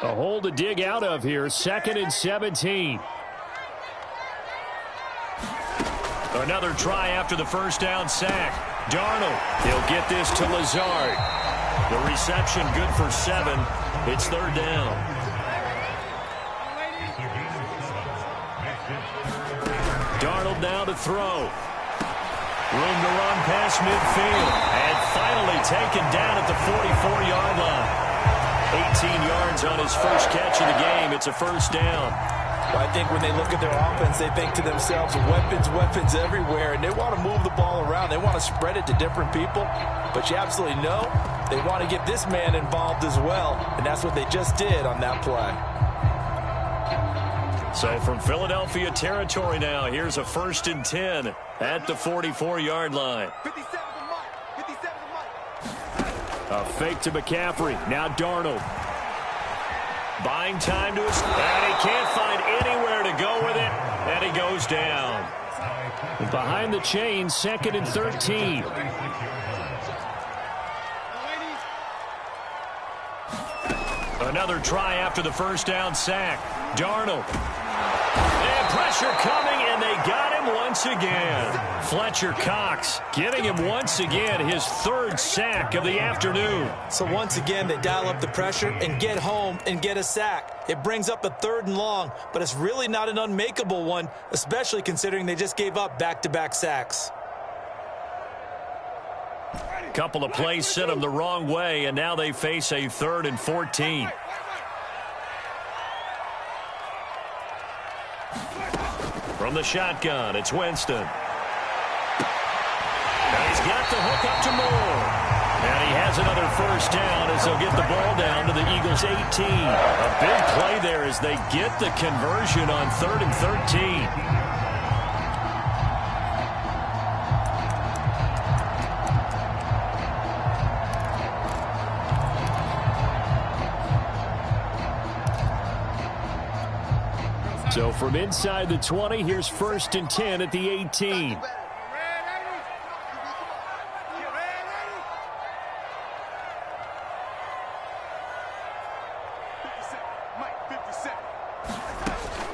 A hole to dig out of here. 2nd and 17. Another try after the first down sack. Darnold, he'll get this to Lazard. The reception good for 7. It's 3rd down. Darnold now to throw. Room to run past midfield. And finally taken down at the 44-yard line. 18 yards on his first catch of the game. It's a 1st down. Well, I think when they look at their offense, they think to themselves, weapons, weapons everywhere, and they want to move the ball around. They want to spread it to different people, but you absolutely know they want to get this man involved as well, and that's what they just did on that play. So from Philadelphia territory now, here's a 1st and 10 at the 44-yard line. A fake to McCaffrey. Now Darnold. Buying time to his... And he can't find anywhere to go with it. And he goes down. Behind the chain, 2nd and 13. Another try after the first down sack. Darnold. And pressure coming, and they got him once again. Fletcher Cox getting him once again, his 3rd sack of the afternoon. So once again, they dial up the pressure and get home and get a sack. It brings up a 3rd and long, but it's really not an unmakeable one, especially considering they just gave up back-to-back sacks. Couple of plays sent them the wrong way, and now they face a 3rd and 14. From the shotgun, it's Winston. And he's got the hook up to Moore. And he has another 1st down as they'll get the ball down to the Eagles' 18. A big play there as they get the conversion on 3rd and 13. So from inside the 20, here's 1st and 10 at the 18.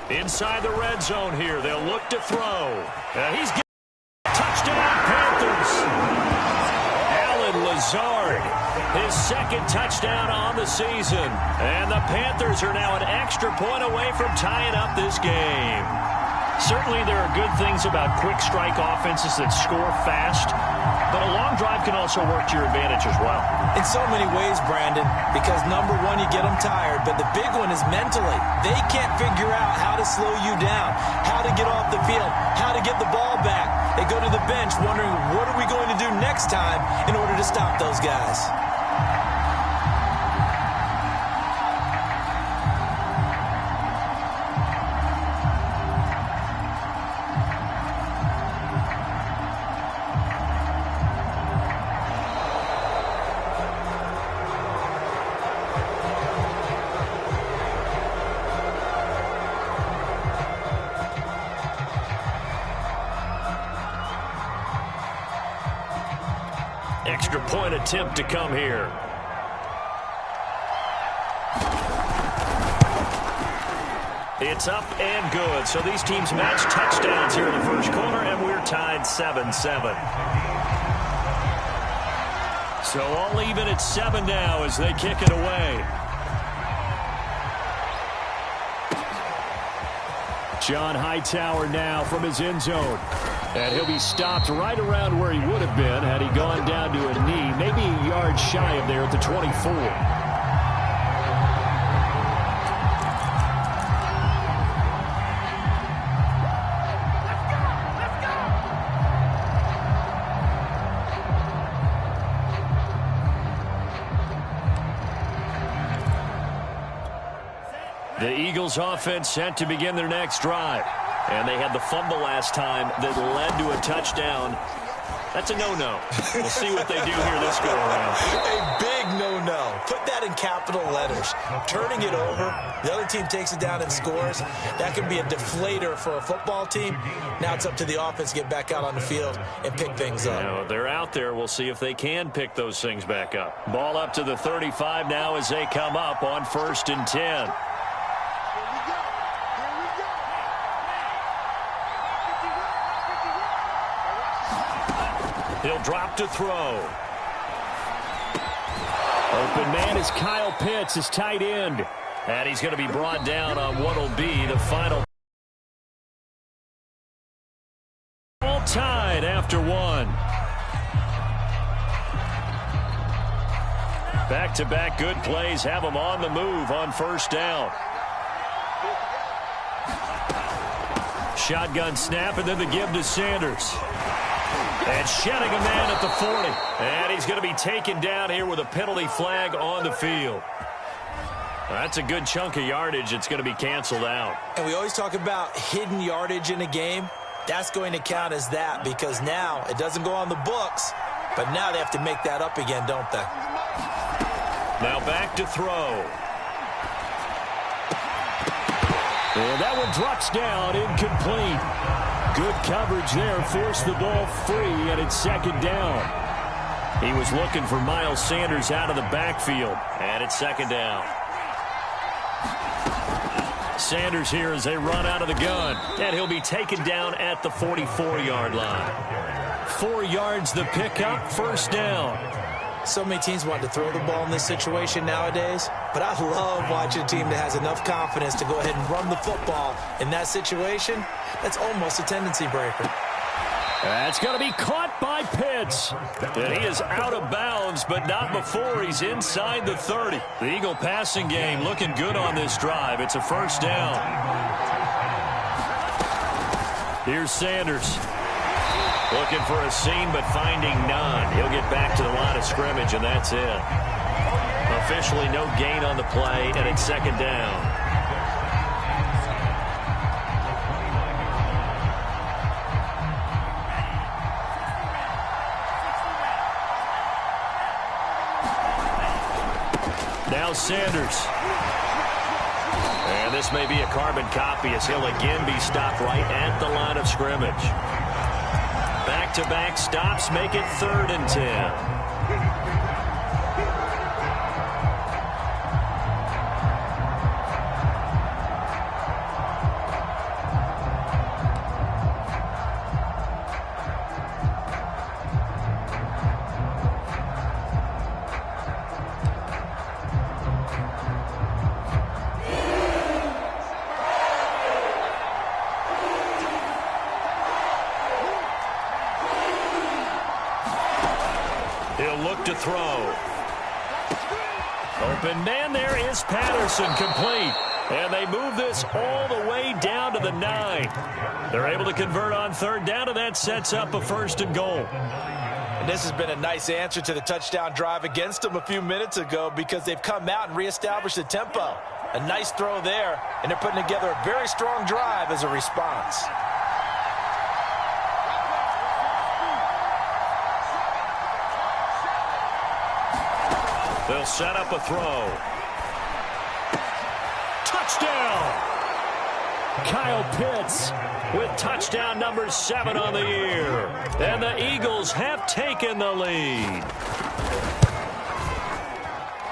Inside the red zone here, they'll look to throw. He's got a touchdown, Panthers. Allen Lazard, his 2nd touchdown on the season. And the Panthers are now an extra point away from tying up this game. Certainly there are good things about quick strike offenses that score fast, but a long drive can also work to your advantage as well. In so many ways, Brandon, because number one, you get them tired, but the big one is mentally. They can't figure out how to slow you down, how to get off the field, how to get the ball back. They go to the bench wondering, what are we going to do next time in order to stop those guys? Extra point attempt to come here. It's up and good. So these teams match touchdowns here in the first quarter, and we're tied 7-7. So all even at 7 now as they kick it away. John Hightower now from his end zone. And he'll be stopped right around where he would have been had he gone down to a knee, maybe a yard shy of there at the 24. The Eagles offense set to begin their next drive. And they had the fumble last time that led to a touchdown. That's a no-no. We'll see what they do here this go-around. A big no-no. Oh, no. Put that in capital letters. Turning it over, the other team takes it down and scores. That can be a deflator for a football team. Now it's up to the offense to get back out on the field and pick things up. Now, they're out there. We'll see if they can pick those things back up. Ball up to the 35 now as they come up on 1st and 10. He'll drop to throw. Open man is Kyle Pitts, his tight end. And he's going to be brought down on what will be the final. All tied after one. Back-to-back good plays have them on the move on 1st down. Shotgun snap and then the give to Sanders. And shedding a man at the 40. And he's going to be taken down here with a penalty flag on the field. That's a good chunk of yardage. It's going to be canceled out. And we always talk about hidden yardage in a game. That's going to count as that because now it doesn't go on the books, but now they have to make that up again, don't they? Now back to throw. And that one drops down, incomplete. Good coverage there, forced the ball free, and it's 2nd down. He was looking for Miles Sanders out of the backfield, and it's 2nd down. Sanders here as they run out of the gun, and he'll be taken down at the 44-yard line. 4 yards the pickup, 1st down. So many teams want to throw the ball in this situation nowadays, but I love watching a team that has enough confidence to go ahead and run the football in that situation. That's almost a tendency breaker. That's going to be caught by Pitts. And he is out of bounds, but not before he's inside the 30. The Eagle passing game looking good on this drive. It's a 1st down. Here's Sanders. Looking for a seam, but finding none. He'll get back to the line of scrimmage, and that's it. Officially no gain on the play, and it's 2nd down. Now Sanders. And this may be a carbon copy as he'll again be stopped right at the line of scrimmage. Back-to-back stops make it 3rd and 10. He'll look to throw. Open man, there is Patterson, complete. And they move this all the way down to the 9. They're able to convert on 3rd down, and that sets up a 1st and goal. And this has been a nice answer to the touchdown drive against them a few minutes ago because they've come out and reestablished the tempo. A nice throw there, and they're putting together a very strong drive as a response. They'll set up a throw. Touchdown! Kyle Pitts with touchdown number 7 on the year. And the Eagles have taken the lead.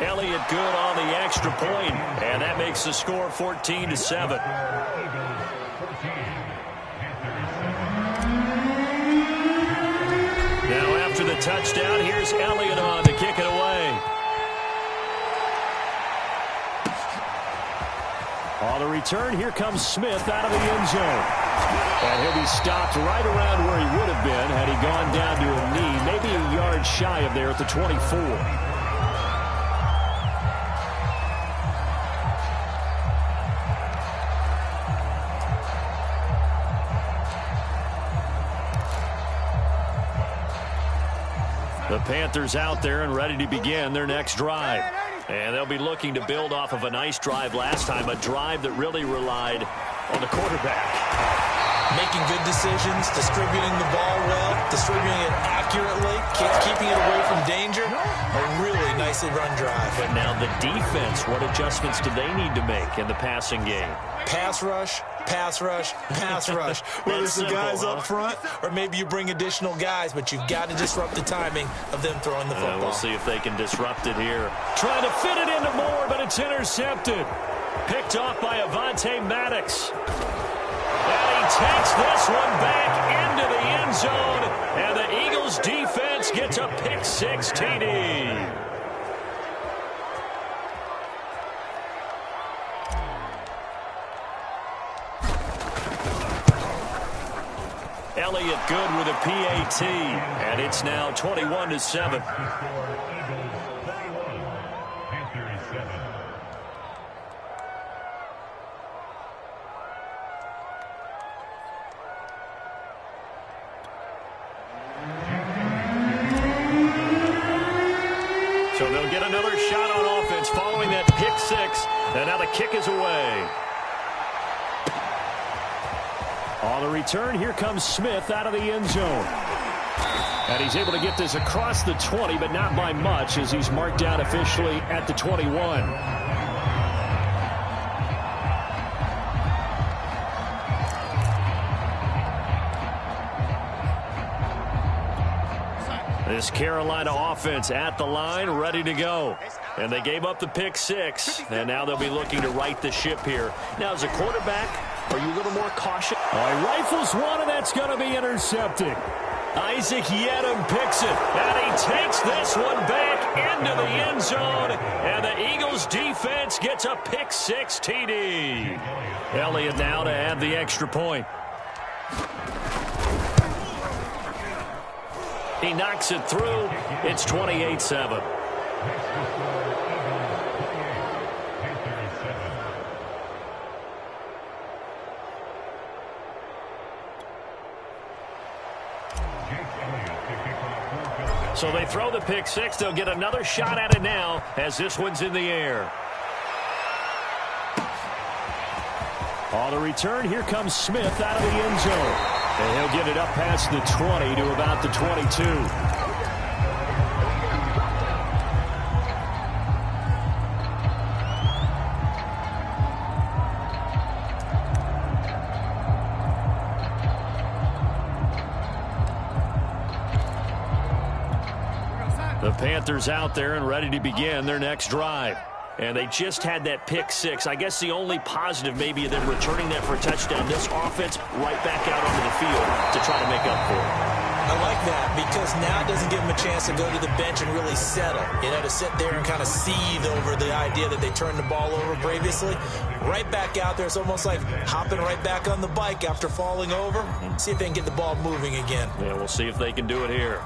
Elliott good on the extra point, and that makes the score 14-7. Now after the touchdown, here's Elliott on to kick it away. On the return, here comes Smith out of the end zone. And he'll be stopped right around where he would have been had he gone down to a knee, maybe a yard shy of there at the 24. The Panthers out there and ready to begin their next drive. And they'll be looking to build off of a nice drive last time, a drive that really relied on the quarterback. making good decisions, distributing the ball well, distributing it accurately, keeping it away from danger. A really nicely run drive. But now the defense, what adjustments do they need to make in the passing game? Pass rush, pass rush, pass rush. Whether it's the guys up front or maybe you bring additional guys, but you've got to disrupt the timing of them throwing the football. We'll see if they can disrupt it here. Trying to fit it into Moore, but it's intercepted. Picked off by Avonte Maddox. And he takes this one back into the end zone. And the Eagles defense gets a pick-6 TD. Elliott good with a PAT. And it's now 21-7. So they'll get another shot on offense following that pick-6. And now the kick is away. On the return, here comes Smith out of the end zone. And he's able to get this across the 20, but not by much, as he's marked down officially at the 21. This Carolina offense at the line, ready to go. And they gave up the pick-6, and now they'll be looking to right the ship here. Now, as a quarterback, are you a little more cautious? He rifles one, and that's going to be intercepted. Isaac Yiadom picks it, and he takes this one back into the end zone, and the Eagles defense gets a pick-6 TD. Elliott now to add the extra point. He knocks it through. It's 28-7. So they throw the pick-6. They'll get another shot at it now as this one's in the air. On the return, here comes Smith out of the end zone. And he'll get it up past the 20 to about the 22. The Panthers out there and ready to begin their next drive. And they just had that pick-6. I guess the only positive maybe of them returning that for a touchdown. This offense right back out onto the field to try to make up for it. I like that because now it doesn't give them a chance to go to the bench and really settle. You know, to sit there and kind of seethe over the idea that they turned the ball over previously. Right back out there. It's almost like hopping right back on the bike after falling over. See if they can get the ball moving again. Yeah, we'll see if they can do it here.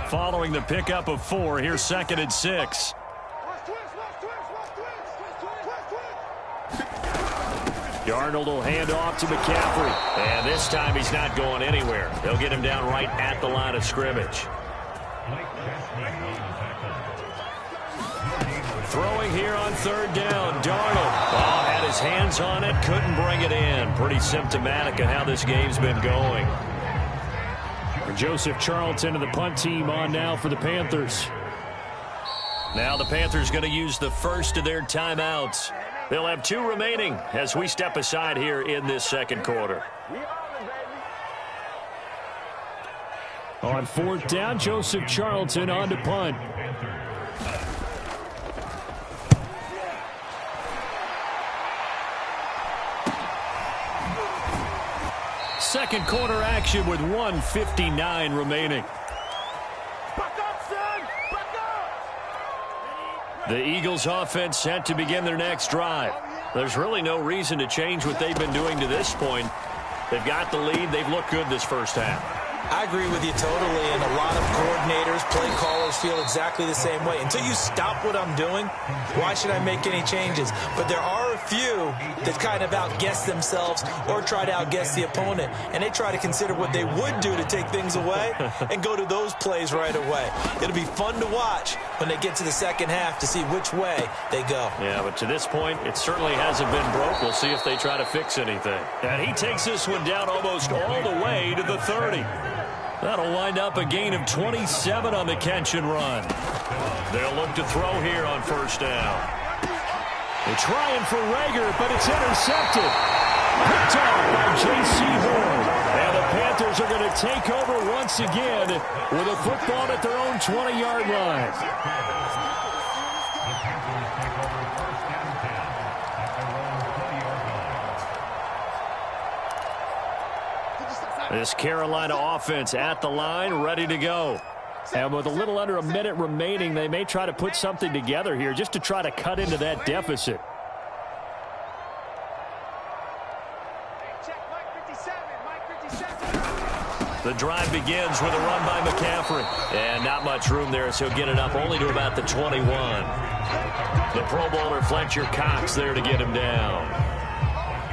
Following the pickup of 4, here's 2nd and 6. Darnold will hand off to McCaffrey. And this time he's not going anywhere. They'll get him down right at the line of scrimmage. Throwing here on 3rd down. Darnold had his hands on it, couldn't bring it in. Pretty symptomatic of how this game's been going. Joseph Charlton and the punt team on now for the Panthers. Now the Panthers going to use the first of their timeouts. They'll have 2 remaining as we step aside here in this second quarter. On 4th down, Joseph Charlton on to punt. Second quarter action with 1:59 remaining. The Eagles offense set to begin their next drive. There's really no reason to change what they've been doing to this point. They've got the lead. They've looked good this first half. I agree with you totally, and a lot of coordinators, play callers feel exactly the same way. Until you stop what I'm doing, why should I make any changes? But there are a few that kind of outguess themselves or try to outguess the opponent, and they try to consider what they would do to take things away and go to those plays right away. It'll be fun to watch when they get to the second half to see which way they go. Yeah, but to this point, it certainly hasn't been broke. We'll see if they try to fix anything. And he takes this one down almost all the way to the 30. That'll wind up a gain of 27 on the catch and run. They'll look to throw here on first down. They're trying for Reagor, but it's intercepted. Picked off by J.C. Horn. And the Panthers are going to take over once again with a football at their own 20-yard line. This Carolina offense at the line, ready to go. And with a little under a minute remaining, they may try to put something together here just to try to cut into that deficit. The drive begins with a run by McCaffrey. And not much room there, so he'll get it up only to about the 21. The Pro Bowler Fletcher Cox there to get him down.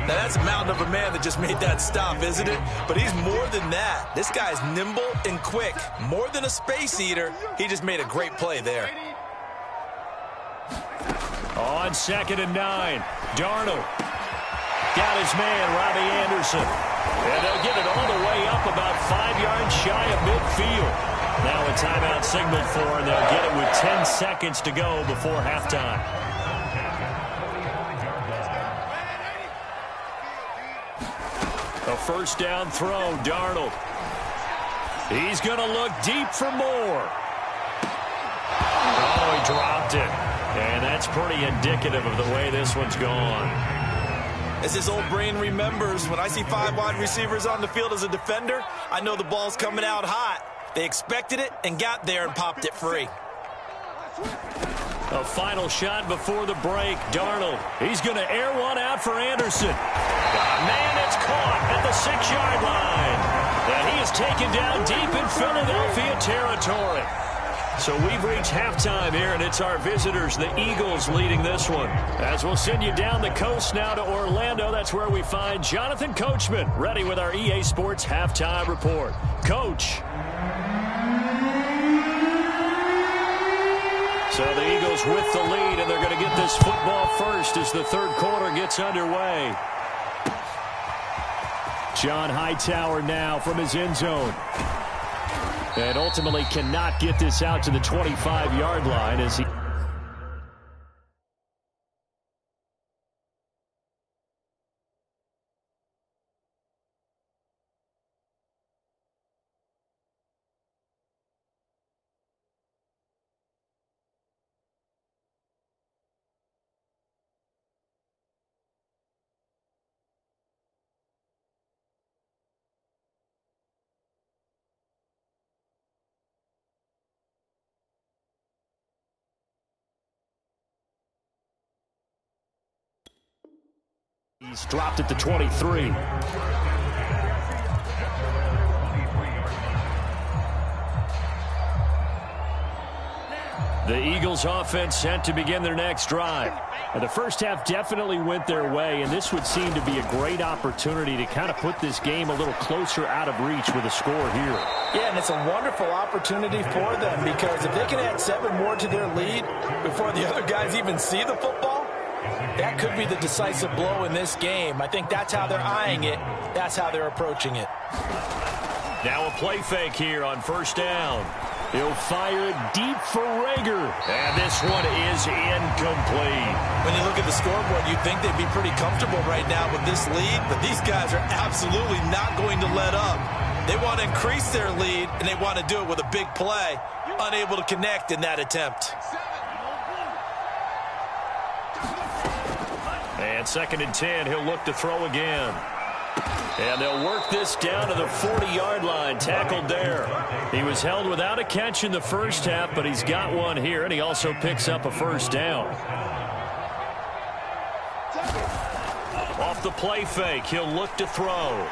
Now, that's a mountain of a man that just made that stop, isn't it? But he's more than that. This guy's nimble and quick. More than a space eater, he just made a great play there. On 2nd and 9, Darnold got his man, Robbie Anderson. And they'll get it all the way up about 5 yards shy of midfield. Now a timeout signaled for, and they'll get it with 10 seconds to go before halftime. A first down throw, Darnold. He's going to look deep for more. Oh, he dropped it. And that's pretty indicative of the way this one's gone. As his old brain remembers, when I see 5 wide receivers on the field as a defender, I know the ball's coming out hot. They expected it and got there and popped it free. A final shot before the break. Darnold, he's going to air one out for Anderson. Man, it's caught at the 6-yard line. And he is taken down deep in Philadelphia territory. So we've reached halftime here, and it's our visitors, the Eagles, leading this one. As we'll send you down the coast now to Orlando, that's where we find Jonathan Coachman, ready with our EA Sports Halftime Report. Coach. So the Eagles with the lead, and they're going to get this football first as the third quarter gets underway. John Hightower now from his end zone. And ultimately cannot get this out to the 25-yard line as he... He's dropped at the 23. The Eagles offense set to begin their next drive. And the first half definitely went their way, and this would seem to be a great opportunity to kind of put this game a little closer out of reach with a score here. Yeah, and it's a wonderful opportunity for them because if they can add 7 more to their lead before the other guys even see the football, that could be the decisive blow in this game. I think that's how they're eyeing it. That's how they're approaching it. Now a play fake here on first down. He'll fire deep for Reagor. And this one is incomplete. When you look at the scoreboard, you'd think they'd be pretty comfortable right now with this lead, but these guys are absolutely not going to let up. They want to increase their lead, and they want to do it with a big play. Unable to connect in that attempt. And 2nd and 10, he'll look to throw again. And they'll work this down to the 40-yard line, tackled there. He was held without a catch in the first half, but he's got one here, and he also picks up a first down. Off the play fake, he'll look to throw.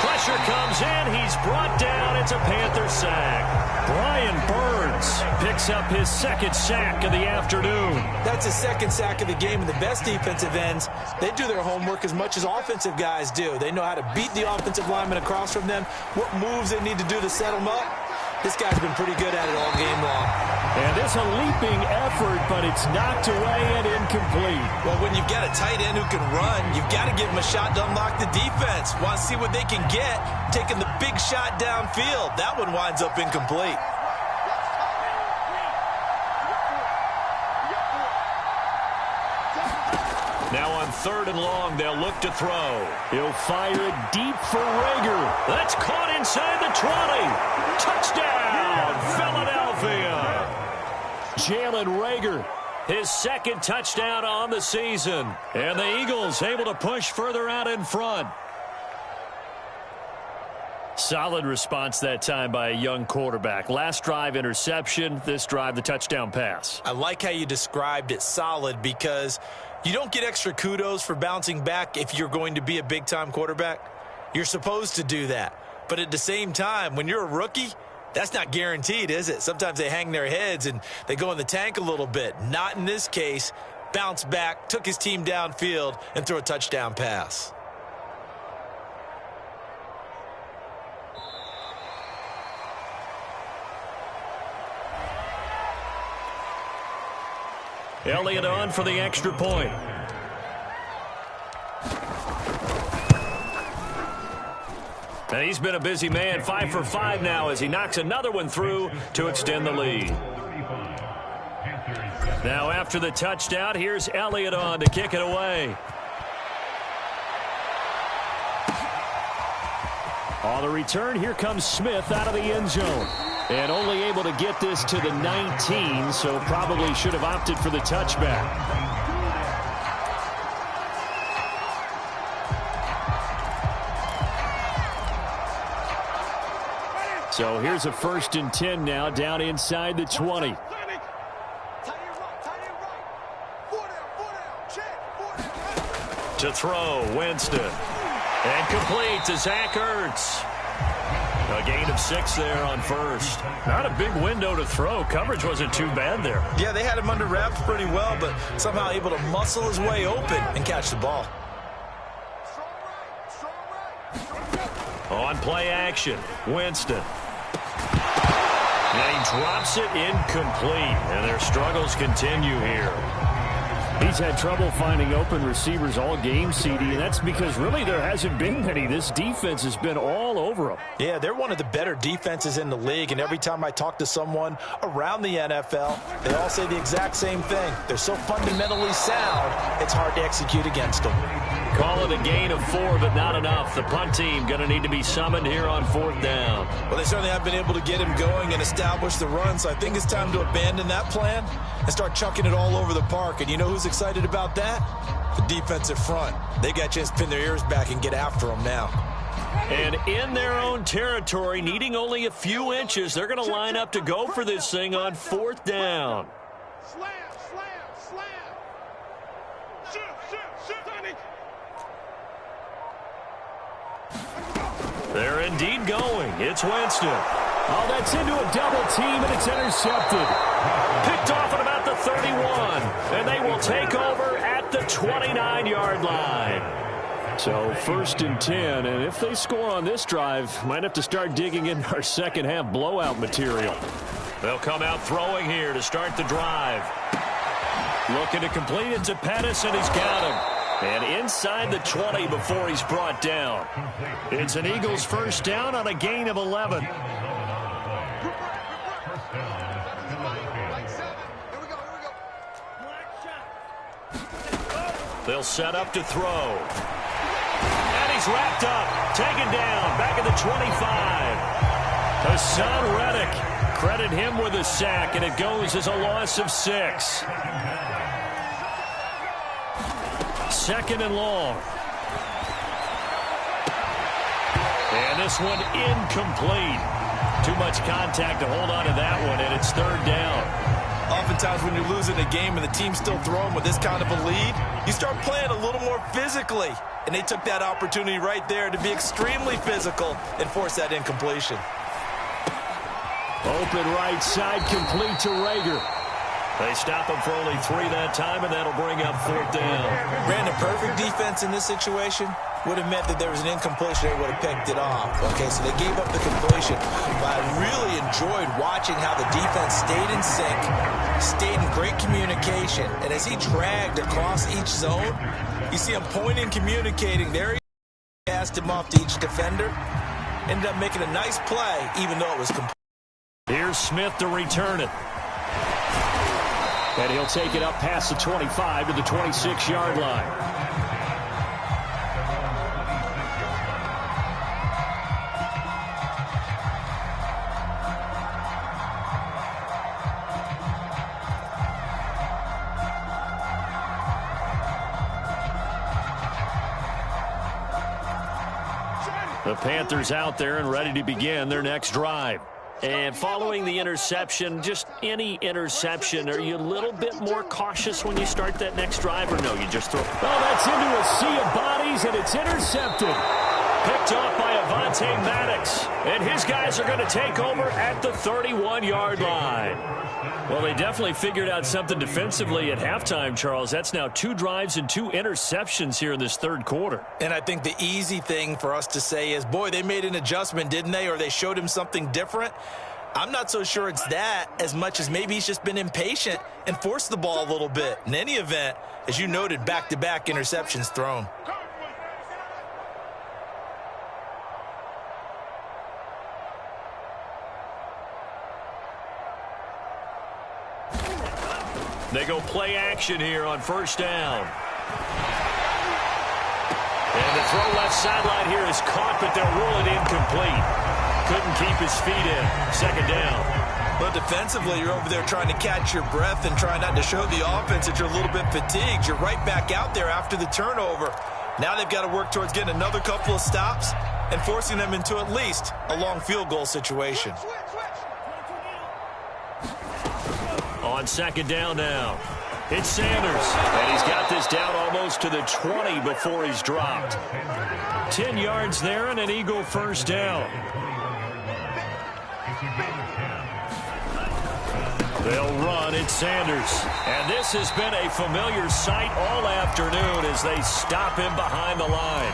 Pressure pressure comes in. He's brought down. It's a Panther sack. Brian Burns picks up his second sack of the afternoon. That's his second sack of the game, and the best defensive ends, they do their homework as much as offensive guys do. They know how to beat the offensive lineman across from them, what moves they need to do to set them up. This guy's been pretty good at it all game long. And it's a leaping effort, but it's knocked away and incomplete. Well, when you've got a tight end who can run, you've got to give him a shot to unlock the defense. Want to see what they can get, taking the big shot downfield. That one winds up incomplete. Now on 3rd and long, they'll look to throw. He'll fire it deep for Reagor. That's caught inside the 20. Touchdown, Philadelphia. Jalen Reagor, his second touchdown on the season. And the Eagles able to push further out in front. Solid response that time by a young quarterback. Last drive, interception. This drive, the touchdown pass. I like how you described it, solid, because you don't get extra kudos for bouncing back if you're going to be a big-time quarterback. You're supposed to do that. But at the same time, when you're a rookie, that's not guaranteed, is it? Sometimes they hang their heads and they go in the tank a little bit. Not in this case. Bounce back, took his team downfield, and threw a touchdown pass. Elliott on for the extra point. And he's been a busy man, 5 for 5 now as he knocks another one through to extend the lead. Now after the touchdown, here's Elliott on to kick it away. On the return, here comes Smith out of the end zone. And only able to get this to the 19, so probably should have opted for the touchback. So here's a 1st and 10 now, down inside the 20. To throw, Winston. And complete to Zach Ertz. A gain of 6 there on 1st. Not a big window to throw. Coverage wasn't too bad there. Yeah, they had him under wraps pretty well, but somehow able to muscle his way open and catch the ball. On play action, Winston. And he drops it incomplete. And their struggles continue here. He's had trouble finding open receivers all game, CD, and that's because really there hasn't been many. This defense has been all over them. Yeah, they're one of the better defenses in the league, and every time I talk to someone around the NFL, they all say the exact same thing. They're so fundamentally sound, it's hard to execute against them. Call it a gain of 4, but not enough. The punt team going to need to be summoned here on 4th down. Well, they certainly have been able to get him going and establish the run, so I think it's time to abandon that plan and start chucking it all over the park. And you know who's excited about that? The defensive front. They got a chance to pin their ears back and get after them now. And in their own territory, needing only a few inches, they're going to line up to go for this thing on 4th down. Slam, slam, slam. Shoot, shoot, shoot, honey. They're indeed going. It's Winston. Oh, that's into a double team, and it's intercepted. Picked off at about the 31, and they will take over at the 29-yard line. So 1st and 10, and if they score on this drive, might have to start digging in our second-half blowout material. They'll come out throwing here to start the drive. Looking to complete it to Pettis, and he's got him. And inside the 20 before he's brought down. It's an Eagles 1st down on a gain of 11. They'll set up to throw. And he's wrapped up, taken down, back at the 25. Hassan Reddick, credit him with a sack, and it goes as a loss of 6. 2nd and long. And this one incomplete. Too much contact to hold on to that one, and it's 3rd down. Oftentimes when you're losing a game and the team's still throwing with this kind of a lead, you start playing a little more physically. and they took that opportunity right there to be extremely physical and force that incompletion. Open right side, complete to Reagor. They stop him for only 3 that time, and that'll bring up 4th down. Brandon, perfect defense in this situation would have meant that there was an incompletion. They would have picked it off. Okay, so they gave up the completion. But I really enjoyed watching how the defense stayed in sync, stayed in great communication. And as he dragged across each zone, you see him pointing, communicating. There he passed him off to each defender. Ended up making a nice play, even though it was complete. Here's Smith to return it. And he'll take it up past the 25 to the 26-yard line. The Panthers out there and ready to begin their next drive. And following the interception, just any interception, are you a little bit more cautious when you start that next drive, or no, you just throw? Oh, that's into a sea of bodies, and it's intercepted. Picked off by Avonte Maddox. And his guys are going to take over at the 31-yard line. Well, they definitely figured out something defensively at halftime, Charles. That's now 2 drives and 2 interceptions here in this third quarter. And I think the easy thing for us to say is, boy, they made an adjustment, didn't they? Or they showed him something different. I'm not so sure it's that as much as maybe he's just been impatient and forced the ball a little bit. In any event, as you noted, back-to-back interceptions thrown. They go play action here on 1st down. And the throw left sideline here is caught, but they'll rule it incomplete. Couldn't keep his feet in. 2nd down. But defensively, you're over there trying to catch your breath and trying not to show the offense that you're a little bit fatigued. You're right back out there after the turnover. Now they've got to work towards getting another couple of stops and forcing them into at least a long field goal situation. On 2nd down now, it's Sanders. And he's got this down almost to the 20 before he's dropped. 10 yards there and an Eagle 1st down. They'll run. It's Sanders. And this has been a familiar sight all afternoon as they stop him behind the line.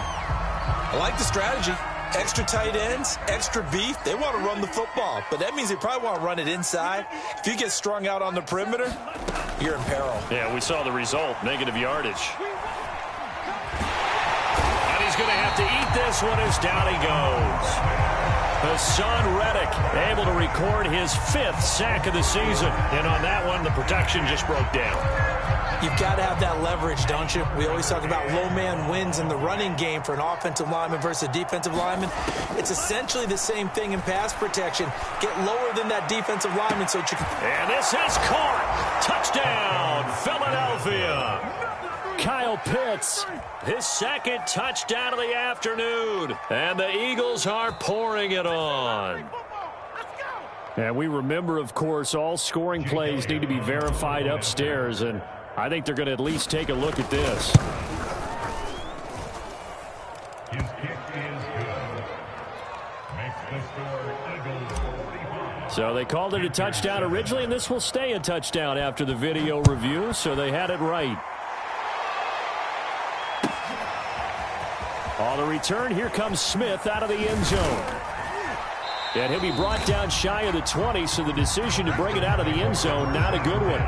I like the strategy. Extra tight ends, extra beef. They want to run the football, but that means they probably want to run it inside. If you get strung out on the perimeter, you're in peril. Yeah, we saw the result, negative yardage. And he's going to have to eat this one as down he goes. Hassan Reddick able to record his 5th sack of the season. And on that one, the protection just broke down. You've got to have that leverage, don't you? We always talk about low man wins in the running game for an offensive lineman versus a defensive lineman. It's essentially the same thing in pass protection. Get lower than that defensive lineman so that you can... And this is caught. Touchdown, Philadelphia. Kyle Pitts, his 2nd touchdown of the afternoon. And the Eagles are pouring it on. And we remember, of course, all scoring plays need to be verified upstairs, and I think they're going to at least take a look at this. His kick is good. Makes the score Eagles 45. So they called it a touchdown originally, and this will stay a touchdown after the video review, so they had it right. On the return, here comes Smith out of the end zone. And he'll be brought down shy of the 20, so the decision to bring it out of the end zone, not a good one.